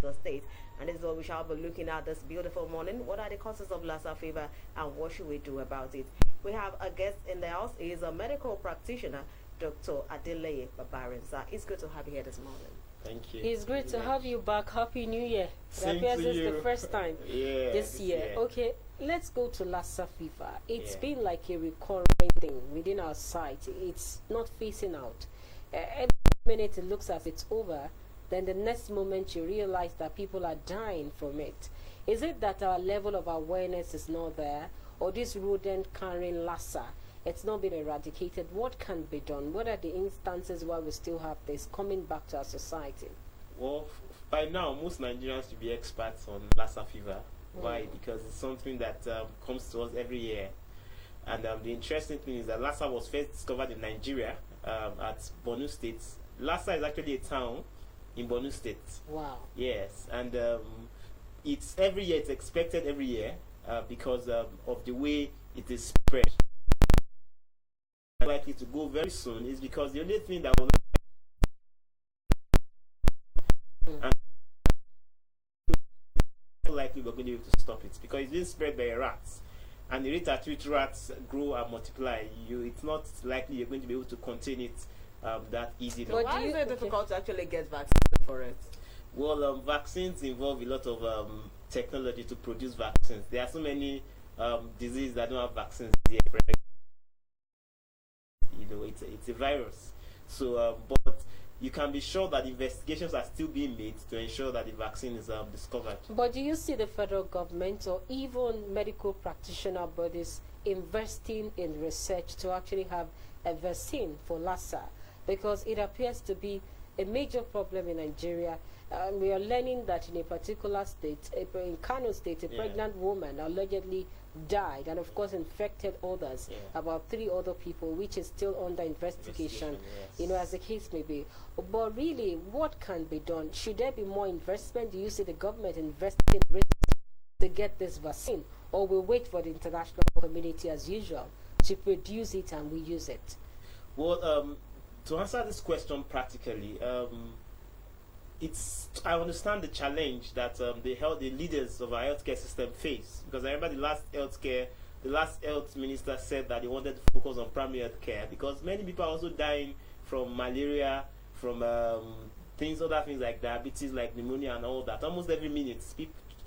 the state. And this is what we shall be looking at this beautiful morning. What are the causes of Lassa fever and what should we do about it? We have a guest in the house. He is a medical practitioner, Dr. Adeleye Babarinsa. It's good to have you here this morning. Thank you. It's great to have you back. Happy New Year. Same It appears to this is you. the first time this year. Yeah. Okay, let's go to Lassa fever. It's Yeah. been like a recurring thing within our society. It's not phasing out. Every minute it looks as it's over, then the next moment you realize that people are dying from it. Is it that our level of awareness is not there, or this rodent carrying Lassa, it's not been eradicated? What can be done? What are the instances where we still have this coming back to our society? Well, by now, most Nigerians should be experts on Lassa fever. Why? Because it's something that comes to us every year. And the interesting thing is that Lassa was first discovered in Nigeria at Borno State. Lassa is actually a town in Borno State. Wow. Yes, and it's every year. It's expected every year because of the way it is spread. Likely to go very soon is because the only thing that will and likely we're going to be able to stop it because it's being spread by rats, and the rate at which rats grow and multiply, it's not likely you're going to be able to contain it that easily. So why is it difficult to actually get vaccines for it? Well, vaccines involve a lot of technology to produce vaccines. There are so many diseases that don't have vaccines yet. It's a virus. So, but you can be sure that investigations are still being made to ensure that the vaccine is discovered. But do you see the federal government or even medical practitioner bodies investing in research to actually have a vaccine for Lassa? Because it appears to be a major problem in Nigeria. We are learning that in a particular state, in Kano State, a pregnant woman allegedly died and of course infected others, about 3 other people, which is still under investigation, as the case may be. But really, what can be done? Should there be more investment? Do you see the government investing in research to get this vaccine, or we wait for the international community as usual to produce it and we use it? Well, to answer this question practically, I understand the challenge that the leaders of our healthcare system face, because I remember the last health minister said that they wanted to focus on primary health care because many people are also dying from malaria, from other things like diabetes, like pneumonia and all that. Almost every minute,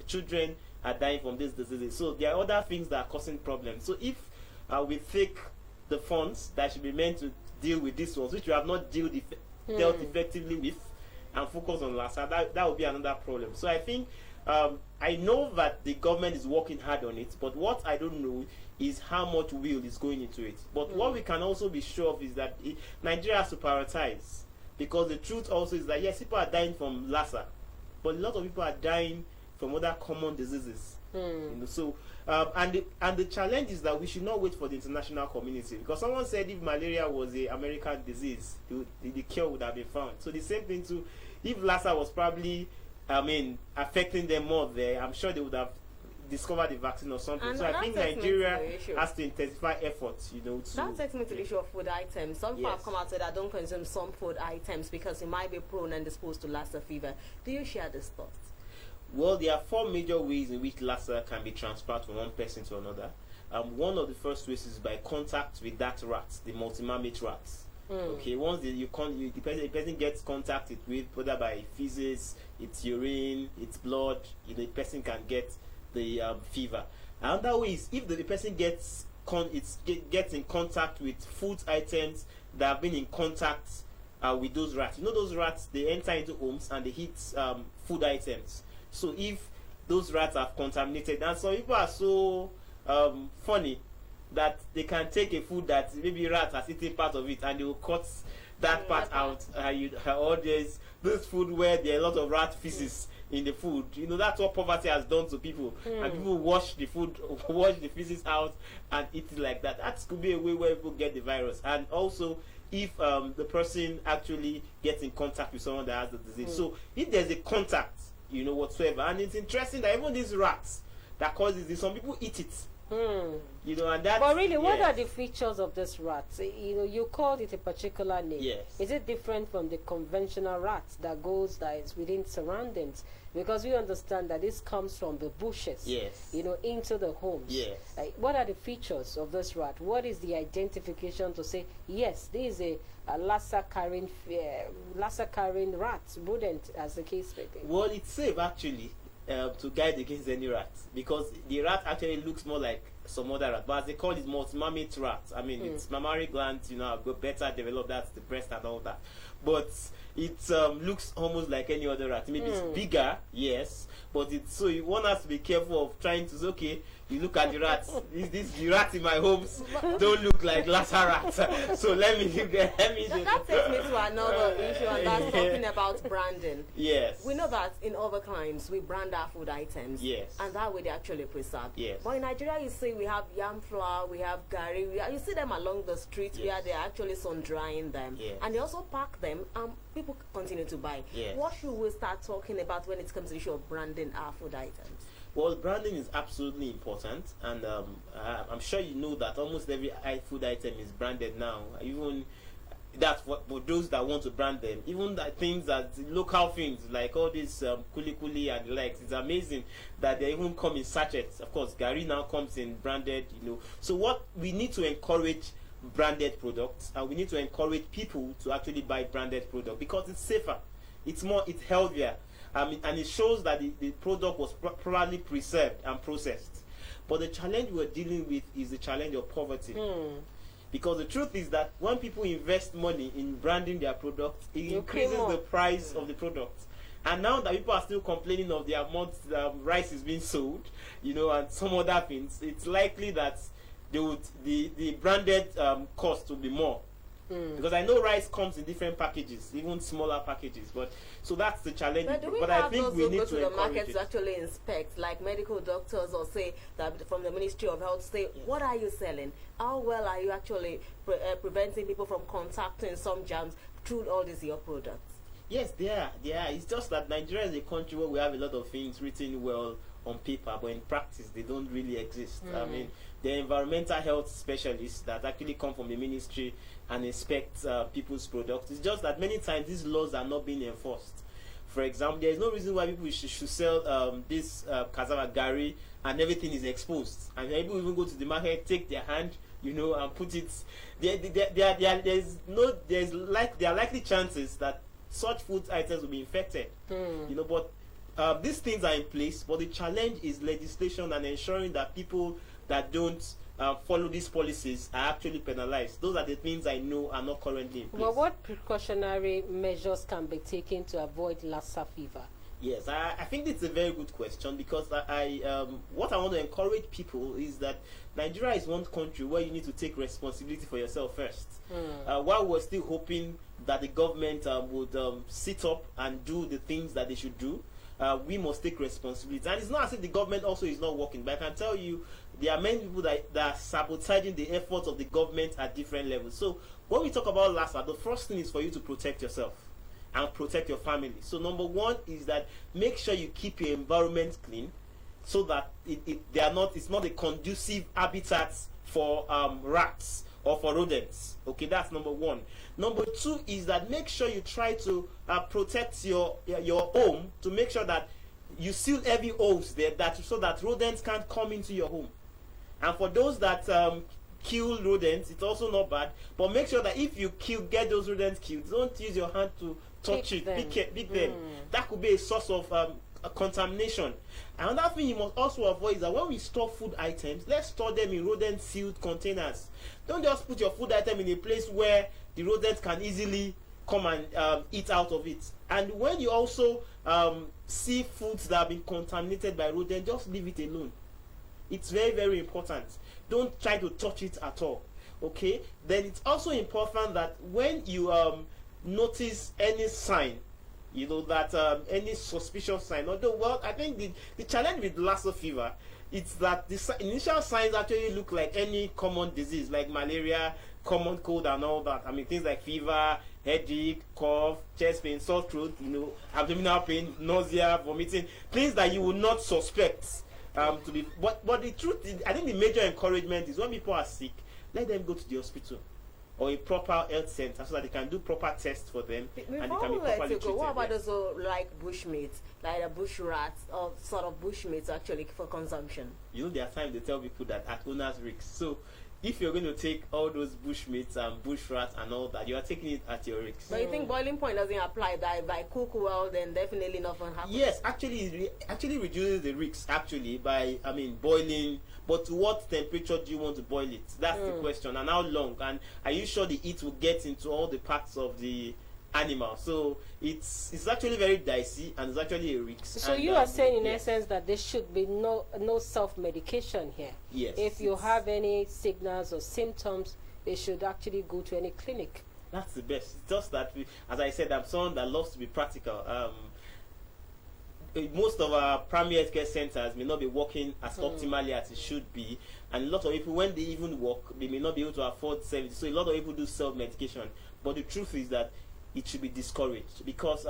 children are dying from these diseases. So there are other things that are causing problems. So if we take the funds that should be meant to deal with these ones, which we have not dealt effectively with, and focus on Lassa, that would be another problem. So I think I know that the government is working hard on it, but what I don't know is how much will is going into it. But what we can also be sure of is that Nigeria has to prioritize, because the truth also is that yes, people are dying from Lassa, but a lot of people are dying from other common diseases. So and the challenge is that we should not wait for the international community, because someone said if malaria was an American disease, the cure would have been found. So the same thing too, if Lassa was probably affecting them more there, I'm sure they would have discovered the vaccine or something. And so I think Nigeria has to intensify efforts, that takes me to the issue of food items. Some people have come out and said I don't consume some food items because it might be prone and exposed to Lassa fever. Do you share this thought? Well, there are 4 major ways in which Lassa can be transferred from one person to another. One of the first ways is by contact with that rat, the multimammate rats. Okay, once the person gets contacted with, whether by feces, its urine, its blood, the person can get the fever. Another way is if the person gets in contact with food items that have been in contact with those rats. Those rats, they enter into homes and they eat food items. So if those rats are contaminated, and some people are so funny that they can take a food that maybe rat has eaten part of it and they will cut that part out. Or there's this food where there are a lot of rat feces in the food. That's what poverty has done to people. And people wash the feces out and eat it like that. That could be a way where people get the virus. And also if the person actually gets in contact with someone that has the disease. So if there's a contact, whatsoever. And it's interesting that even these rats that causes this, some people eat it. And that. But really, what are the features of this rat? You called it a particular name. Yes. Is it different from the conventional rat that is within surroundings? because we understand that this comes from the bushes, Yes. you know, into the homes. Yes. Like, what are the features of this rat? What is the identification to say, yes, this is a Lassa carrying rat, rodent, as the case may be? Well, it's safe actually to guide against any rat, because the rat actually looks more like some other rat, but as they call it, multi-mammate rat. I mean, its mammary glands, you know, have got better developed, that's the breast and all that. But it looks almost like any other rat. Maybe it's bigger, yes, but it's, so one has to be careful of trying to say, okay, you look at the rats. The rats in my homes don't look like Lhasa Rat. So let me. That takes me to another issue, and that's talking about branding. Yes. We know that in other climes we brand our food items. Yes. And that way they actually preserve. Yes. But in Nigeria, you see, we have yam flour, we have gari. You see them along the streets where they're actually sun drying them, Yes. and they also pack them. People continue to buy. Yes. What should we start talking about when it comes to the issue of branding our food items? Well, branding is absolutely important, and I'm sure you know that almost every food item is branded now. Even that's what for those that want to brand them. Even that things that local things like all this kuli kuli and the likes. It's amazing that they even come in sachets. Of course, gari now comes in branded. You know, so what we need to encourage branded products, and we need to encourage people to actually buy branded product because it's safer, it's healthier. And it shows that the product was properly preserved and processed. But the challenge we're dealing with is the challenge of poverty. Because the truth is that when people invest money in branding their product, it increases the price of the product. And now that people are still complaining of the amount rice is being sold, you know, and some other things, it's likely that the branded cost will be more. Because I know rice comes in different packages, even smaller packages, but so that's the challenge. But I think we need go to the encourage market it. to actually inspect, like medical doctors, or say that from the Ministry of Health, say what are you selling? How well are you actually preventing people from contacting some germs through all these your products? Yes, they are. It's just that Nigeria is a country where we have a lot of things written well on paper, but in practice they don't really exist. I mean, the environmental health specialists that actually come from the ministry and inspect people's products. It's just that many times these laws are not being enforced. For example, there is no reason why people should sell this cassava gari and everything is exposed. And people even go to the market, take their hand, you know, and put it. There are likely chances that such food items will be infected. You know, but these things are in place. But the challenge is legislation and ensuring that people that don't follow these policies are actually penalized. Those are the things I know are not currently in place. Well, what precautionary measures can be taken to avoid Lassa fever? Yes, I think it's a very good question, because what I want to encourage people is that Nigeria is one country where you need to take responsibility for yourself first. While we're still hoping that the government would sit up and do the things that they should do, we must take responsibility. And it's not as if the government also is not working, but I can tell you there are many people that are sabotaging the efforts of the government at different levels. So when we talk about Lassa, the first thing is for you to protect yourself and protect your family. So number one is that make sure you keep your environment clean, so that it's not a conducive habitat for rats or for rodents. Okay, that's number one. Number two is that make sure you try to protect your home, to make sure that you seal every holes there, so that rodents can't come into your home. And for those that kill rodents, it's also not bad, but make sure that if you get those rodents killed, don't use your hand to touch it, pick them. That could be a source of contamination. Another thing you must also avoid is that when we store food items, let's store them in rodent sealed containers. Don't just put your food item in a place where the rodents can easily come and eat out of it. And when you also see foods that have been contaminated by rodents, just leave it alone. It's very, very important. Don't try to touch it at all. Okay? Then it's also important that when you notice any sign, you know, that any suspicious sign, although, well, I think the challenge with Lassa fever, it's that the initial signs actually look like any common disease, like malaria, common cold and all that. I mean, things like fever, headache, cough, chest pain, sore throat, you know, abdominal pain, nausea, vomiting, things that you would not suspect to be. But the truth is, I think the major encouragement is when people are sick, let them go to the hospital. or a proper health center so that they can do proper tests for them and they can be properly treated. What about Yes. those like bushmeat, like the bush rats or sort of bushmeat actually for consumption? You know, there are times they tell people that at owner's risk. So if you're going to take all those bushmeats and bush rats and all that, you are taking it at your risk. But you think boiling point doesn't apply, that if I cook well, then definitely nothing happens? Yes, actually, it actually reduces the risk actually by, I mean, boiling. But to what temperature do you want to boil it? That's the question. And how long? And are you sure the heat will get into all the parts of the animal? So it's actually very dicey and it's actually a risk. So and, you are saying in yes. essence that there should be no self-medication here. Yes. If you have any signals or symptoms, they should actually go to any clinic. That's the best. It's just that, as I said, I'm someone that loves to be practical. Most of our primary healthcare centers may not be working as optimally as it should be, and a lot of people, when they even work, they may not be able to afford services. So a lot of people do self-medication. But the truth is that it should be discouraged, because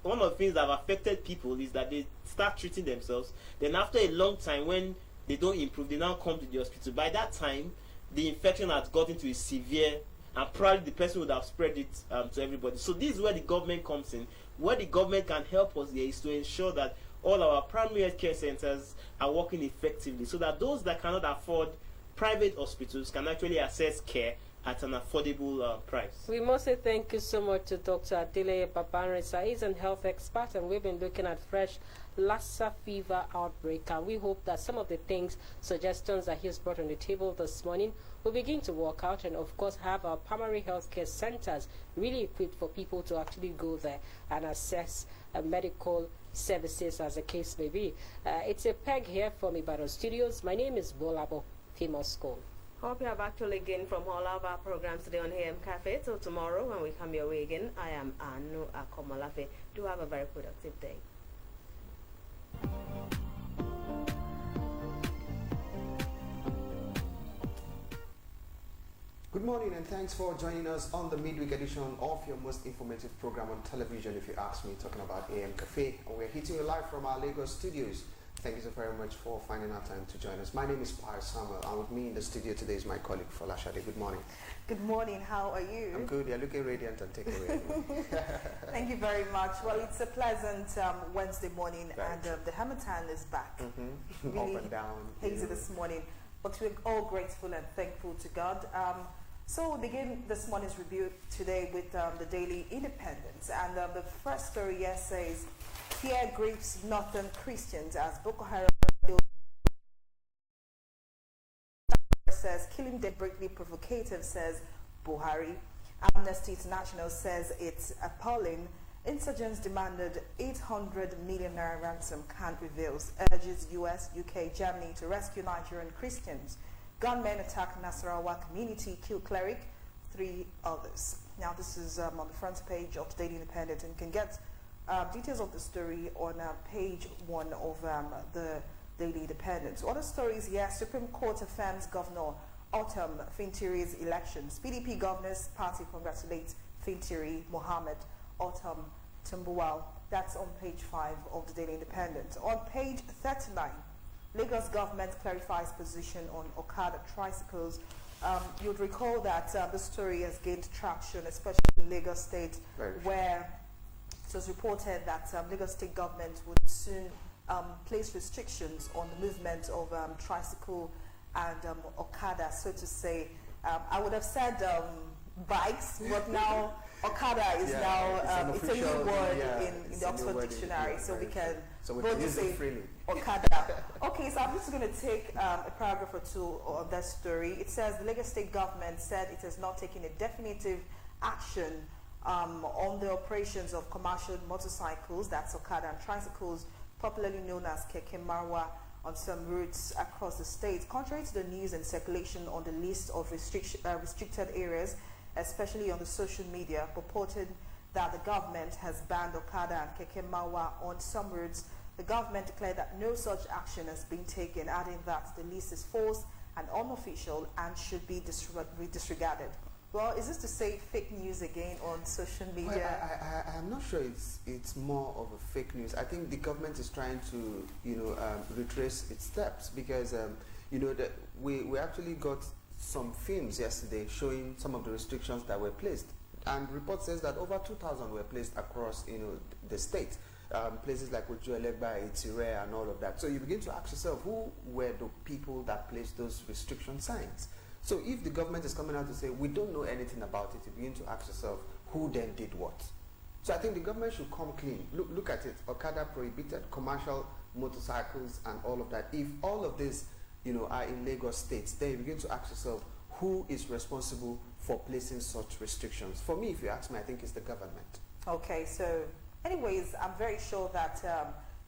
one of the things that have affected people is that they start treating themselves. Then after a long time, when they don't improve, they now come to the hospital. By that time, the infection has gotten to a severe, and probably the person would have spread it to everybody. So this is where the government comes in. Where the government can help us here is to ensure that all our primary health care centers are working effectively, so that those that cannot afford private hospitals can actually access care at an affordable price. We must say thank you so much to Dr. Adeleye Babarinsa. He's a health expert, and we've been looking at fresh Lassa Fever outbreak, and we hope that some of the suggestions that he's brought on the table this morning will begin to work out, and of course have our primary healthcare centers really equipped for people to actually go there and assess medical services as the case may be. It's a peg here from Ibadan Studios. My name is Bolabo Famous School. Hope you have actually gained from all of our programs today on AM Cafe. Till tomorrow when we come your way again, I am Anu Akomalafe. Do have a very productive day. Good morning and thanks for joining us on the midweek edition of your most informative program on television, if you ask me, talking about AM Cafe. And we're hitting you live from our Lagos studios. Thank you so very much for finding our time to join us. My name is Pius Samuel, and with me in the studio today is my colleague Folashade. Good morning. Good morning, how are you? I'm good. You're looking radiant and take away. Thank you very much. Well, it's a pleasant Wednesday morning, Very and the Hamilton is back. Mm-hmm. Really Up and down. hazy this morning, but we're all grateful and thankful to God. So we begin this morning's review today with the Daily Independent, and the first story here says, fear grips northern Christians as Boko Haram says killing deliberately provocative, says Buhari. Amnesty International says it's appalling. Insurgents demanded 800 million naira ransom, can't reveals. Urges US, UK, Germany to rescue Nigerian Christians. Gunmen attack Nasarawa community, kill cleric, 3 others. Now this is on the front page of the Daily Independent, and you can get details of the story on page 1 of the Daily Independent. Other stories here: Supreme Court affirms Governor Autumn Fintiri's elections. PDP Governors Party congratulates Fintiri Mohammed Autumn Tumbuwal. That's on page 5 of the Daily Independent. On page 39, Lagos government clarifies position on Okada tricycles. You would recall that the story has gained traction, especially in Lagos State, where it was reported that Lagos State government would soon place restrictions on the movement of tricycle and Okada, so to say. I would have said bikes, but now Okada is it's a new word in the Oxford Dictionary, so we can both say freely. Okada. Okay, so I'm just going to take a paragraph or two on that story. It says the Lagos State government said it has not taken a definitive action on the operations of commercial motorcycles, that's Okada, and tricycles, popularly known as Keke Marwa, on some routes across the state. Contrary to the news and circulation on the list of restricted areas, especially on the social media, purported that the government has banned Okada and Keke Marwa on some routes, the government declared that no such action has been taken, adding that the list is false and unofficial and should be disregarded. Well, is this to say fake news again on social media? Well, I'm not sure it's more of a fake news. I think the government is trying to, retrace its steps, because, that we actually got some films yesterday showing some of the restrictions that were placed, and report says that over 2,000 were placed across, the state. Places like Ojuelegba, Itire, and all of that. So you begin to ask yourself, who were the people that placed those restriction signs? So if the government is coming out to say, we don't know anything about it, you begin to ask yourself, who then did what? So I think the government should come clean. Look at it. Okada prohibited, commercial motorcycles and all of that. If all of this, are in Lagos State, then you begin to ask yourself, who is responsible for placing such restrictions? For me, if you ask me, I think it's the government. Okay, so anyways, I'm very sure that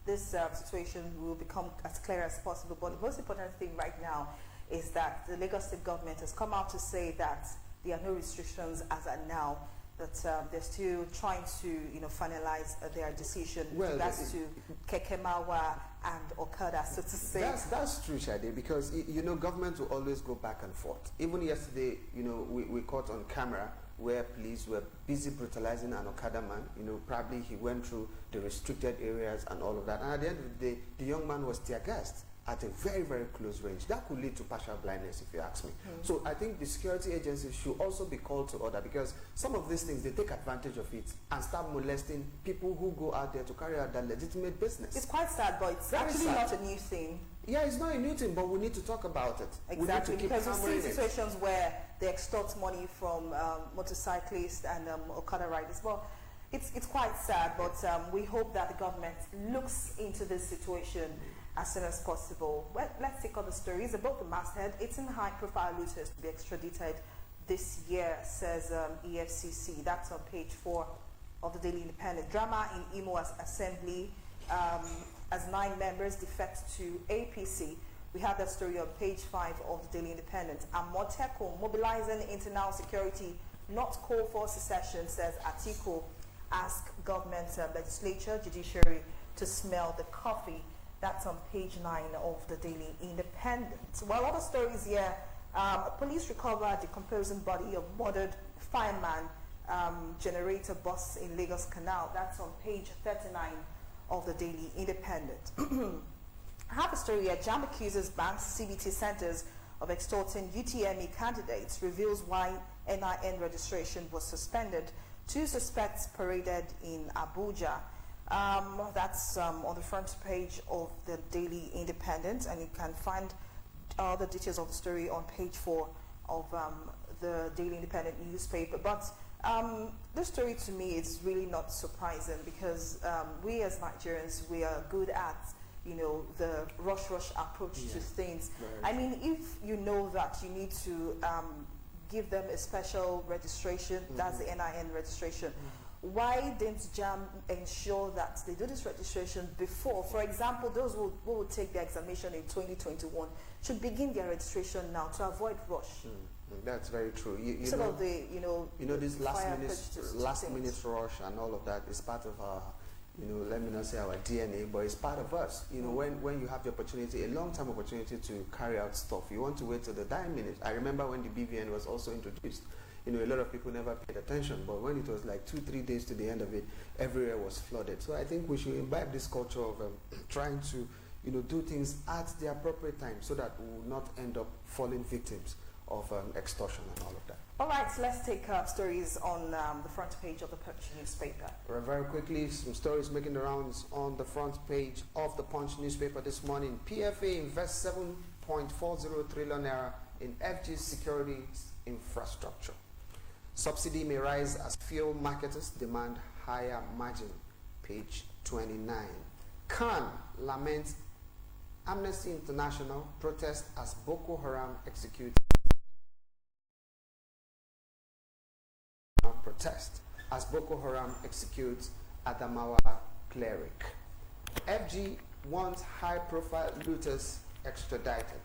this situation will become as clear as possible. But the most important thing right now is that the Lagos State government has come out to say that there are no restrictions as at now, that they're still trying to finalize their decision. Well, that's to Kekemawa and Okada, so to say. That's true, Shade, because government will always go back and forth. Even yesterday, we caught on camera where police were busy brutalizing an Okada man. Probably he went through the restricted areas and all of that. And at the end of the day, the young man was tear gassed at a very, very close range. That could lead to partial blindness, if you ask me. So I think the security agencies should also be called to order, because some of these things, they take advantage of it and start molesting people who go out there to carry out their legitimate business. It's quite sad, but it's Very actually sad. not a new thing. Yeah, it's not a new thing, but we need to talk about it. Exactly, we need to because keep we hammering see it. situations where they extort money from motorcyclists and Okada riders. Well, it's quite sad, but we hope that the government looks into this situation as soon as possible. Well, let's take other stories about the masthead. 18 high-profile looters to be extradited this year, says EFCC. That's on page 4 of the Daily Independent. Drama in Imo Assembly as 9 members defect to APC. We have that story on page 5 of the Daily Independent. Amotekun mobilizing internal security, not call for secession, says Atiku. Ask government, legislature, judiciary to smell the coffee. That's on page 9 of the Daily Independent. While other stories here, police recover decomposing body of murdered fireman generator bus in Lagos Canal. That's on page 39 of the Daily Independent. I have a story here. JAMB accuses banks, CBT centers of extorting UTME candidates, reveals why NIN registration was suspended. 2 suspects paraded in Abuja. That's on the front page of the Daily Independent, and you can find all the details of the story on page 4 of the Daily Independent newspaper. But this story to me is really not surprising, because we as Nigerians, we are good at the rush approach to things. I mean, if you know that you need to give them a special registration, that's the NIN registration, why didn't JAM ensure that they do this registration before? For example, those who will take their examination in 2021 should begin their registration now to avoid rush. That's very true. Instead of the this last minute things. rush and all of that is part of our, let me not say our DNA, but it's part of us. When you have the opportunity, a long-term opportunity to carry out stuff, you want to wait till the dying minute. I remember when the BVN was also introduced. A lot of people never paid attention, but when it was like 2-3 days to the end of it, everywhere was flooded. So I think we should imbibe this culture of trying to, do things at the appropriate time, so that we will not end up falling victims of extortion and all of that. All right, so let's take stories on the front page of the Punch newspaper. Very quickly, some stories making the rounds on the front page of the Punch newspaper this morning. PFA invests 7.40 trillion naira in FG security infrastructure. Subsidy may rise as fuel marketers demand higher margin. Page 29. Khan laments Amnesty International protest as Boko Haram executes. Protest as Boko Haram executes Adamawa cleric. FG wants high-profile looters extradited.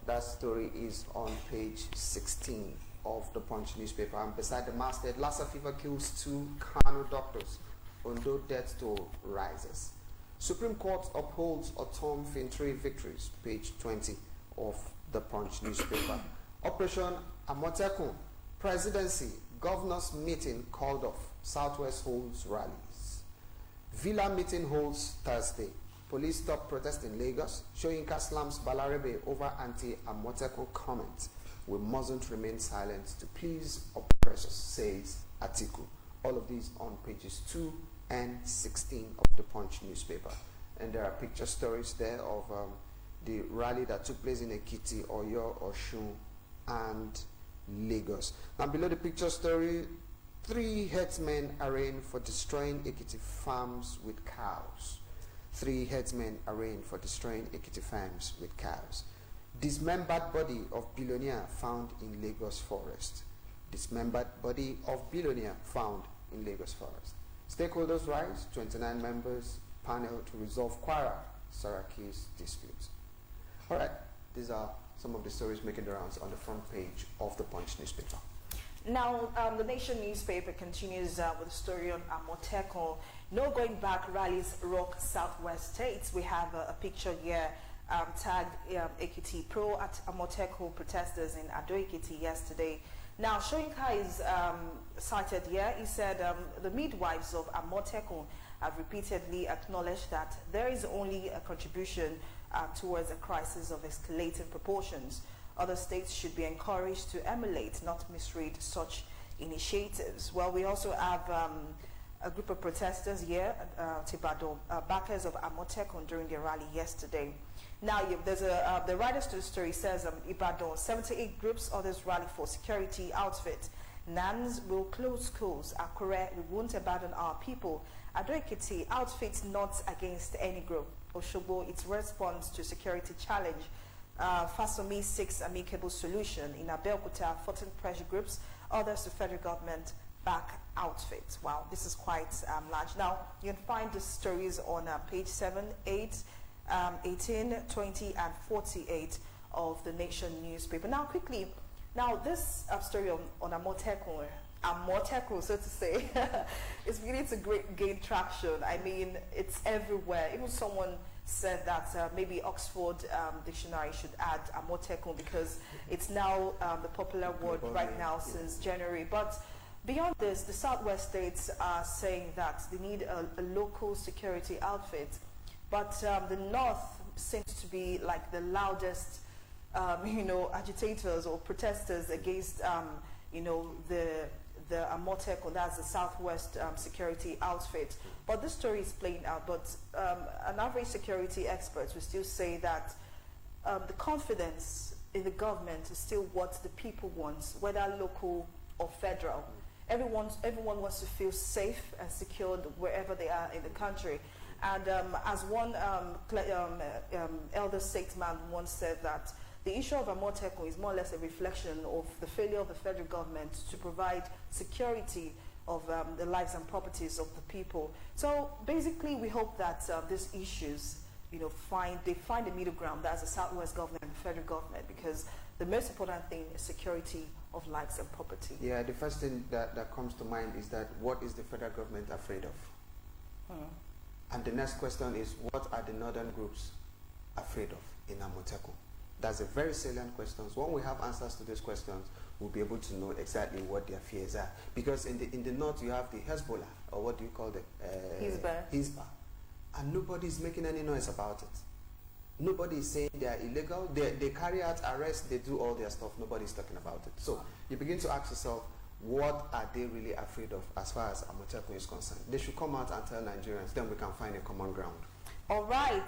That story is on page 16 of the Punch newspaper. And beside the masthead, Lassa Fever kills 2 Kano doctors. Ondo death toll rises. Supreme Court upholds Otom Fintri victories. Page 20 of the Punch newspaper. Operation Amotekun presidency governors meeting called off. Southwest holds rallies. Villa meeting holds Thursday. Police stop protest in Lagos. Soyinka slams Balarebe over anti-Amotekun comment. We mustn't remain silent to please oppressors, says Atiku. All of these on pages 2 and 16 of the Punch newspaper. And there are picture stories there of the rally that took place in Ekiti, Oyo, Oshun, and Lagos. Now below the picture story, 3 headsmen arraigned for destroying Ekiti farms with cows. 3 headsmen arraigned for destroying Ekiti farms with cows. Dismembered body of billionaire found in Lagos forest. Dismembered body of billionaire found in Lagos forest. Stakeholders rise, 29 members panel to resolve Kwara Saraki's disputes. All right, these are some of the stories making the rounds on the front page of the Punch newspaper. Now, the Nation newspaper continues with a story on Amotekun. No going back rallies rock southwest states. We have a picture here tagged Ekiti Pro at Amotekun protesters in Ado Ekiti yesterday. Now, Shoyinka is cited here. He said the midwives of Amotekun have repeatedly acknowledged that there is only a contribution towards a crisis of escalating proportions. Other states should be encouraged to emulate, not misread such initiatives. Well, we also have a group of protesters here, Tibado, backers of Amotekun during their rally yesterday. Now, there's the writers to the story says Ibadan, 78 groups, others rally for security outfit. NANS will close schools. Akure, we won't abandon our people. Ado Ekiti, outfits not against any group. Oshobo, its response to security challenge. Fasomi seeks amicable solution. In Abeokuta, 14 pressure groups, others to federal government back outfits. Wow, this is quite large. Now, you can find the stories on page 7, 8, 18, 20, and 48 of the Nation newspaper. Now, quickly, this story on Amotekun, so to say, is beginning to gain traction. I mean, it's everywhere. Even someone said that maybe Oxford Dictionary should add Amotekun because it's now the popular word right now since January. But beyond this, the Southwest states are saying that they need a local security outfit. But the North seems to be like the loudest, agitators or protesters against, the Amotekun, that's the Southwest security outfit. But this story is playing out. But an average security expert will still say that the confidence in the government is still what the people want, whether local or federal. Everyone wants to feel safe and secured wherever they are in the country. And as one elder statesman once said that the issue of Amotekun is more or less a reflection of the failure of the federal government to provide security of the lives and properties of the people. So basically, we hope that these issues, find a middle ground. That's the Southwest government and the federal government, because the most important thing is security of lives and property. Yeah, the first thing that comes to mind is that what is the federal government afraid of? And the next question is, what are the northern groups afraid of in Amotekun? That's a very salient question. When we have answers to these questions, we'll be able to know exactly what their fears are. Because in the north, you have the Hezbollah, or what do you call it? Hizbah. And nobody is making any noise about it. Nobody is saying they are illegal. They carry out arrests, they do all their stuff. Nobody is talking about it. So you begin to ask yourself, what are they really afraid of as far as Amotekun is concerned? They should come out and tell Nigerians, then we can find a common ground. All right.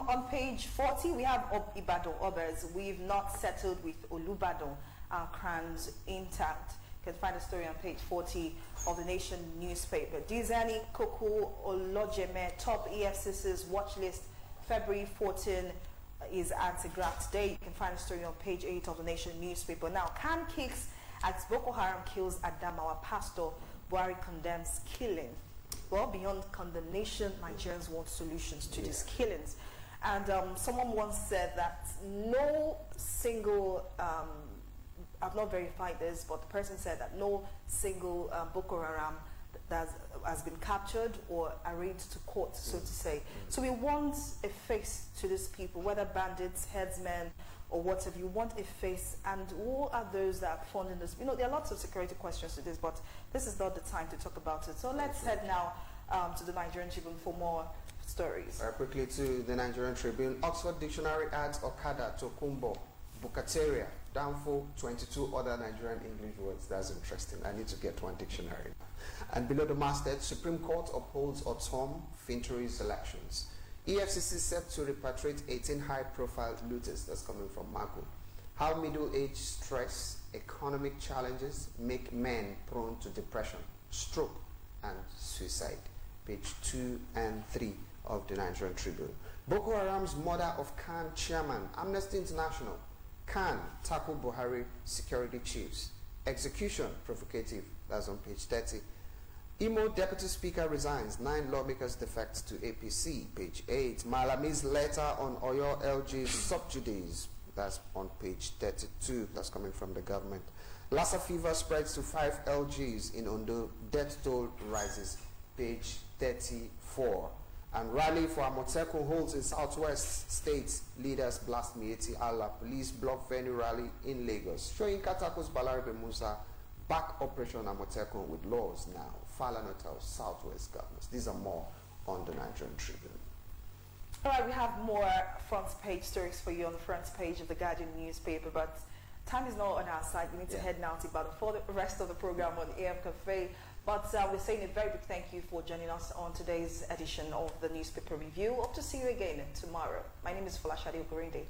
On page 40, we have Ibadan others. We've not settled with Olubadan. Our crowns intact. You can find the story on page 40 of the Nation newspaper. Dizani Koko Olojeme, top EFCC's watch list, February 14 is anti-graft day. You can find the story on page 8 of the Nation newspaper. Now, can kicks as Boko Haram kills Adamawa pastor. Buhari condemns killing. Well, beyond condemnation, Nigerians want solutions to these killings. And someone once said that no single, I've not verified this, but the person said that no single Boko Haram that has been captured or arraigned to court, so to say. So we want a face to these people, whether bandits, headsmen, or whatever. You want a face, and who are those that are funding this? There are lots of security questions to this, but this is not the time to talk about it. So let's head now to the Nigerian Tribune for more stories. Quickly to the Nigerian Tribune. Oxford Dictionary adds Okada to Kumbo, Bukateria, downfall, 22 other Nigerian English words. That's interesting. I need to get one dictionary. And below the masthead, Supreme Court upholds autumn Fintery's elections. EFCC set to repatriate 18 high-profile looters. That's coming from Magu. How middle-age stress, economic challenges make men prone to depression, stroke, and suicide. Page 2 and 3 of the Nigerian Tribune. Boko Haram's murder of Khan chairman, Amnesty International. Khan tackle Buhari security chiefs. Execution provocative. That's on page 30. Imo deputy speaker resigns. 9 lawmakers defect to APC. Page 8. Malami's letter on Oyo LG's subjudice. That's on page 32. That's coming from the government. Lassa Fever spreads to 5 LGs in Ondo. Death toll rises. Page 34. And rally for Amotekun holds in southwest states. Leaders blast Mieti Allah. Police block venue rally in Lagos. Showing Katako's Balaribe Musa back Operation Amotekun with laws now. Falana tells southwest governors. These are more on the Nigerian Tribune. All right, we have more front page stories for you on the front page of the Guardian newspaper, but time is not on our side. We need to head now to Ibadan for the rest of the program on AM Cafe. But we're saying a very big thank you for joining us on today's edition of the newspaper review. Hope to see you again tomorrow. My name is Folashade Okorinde.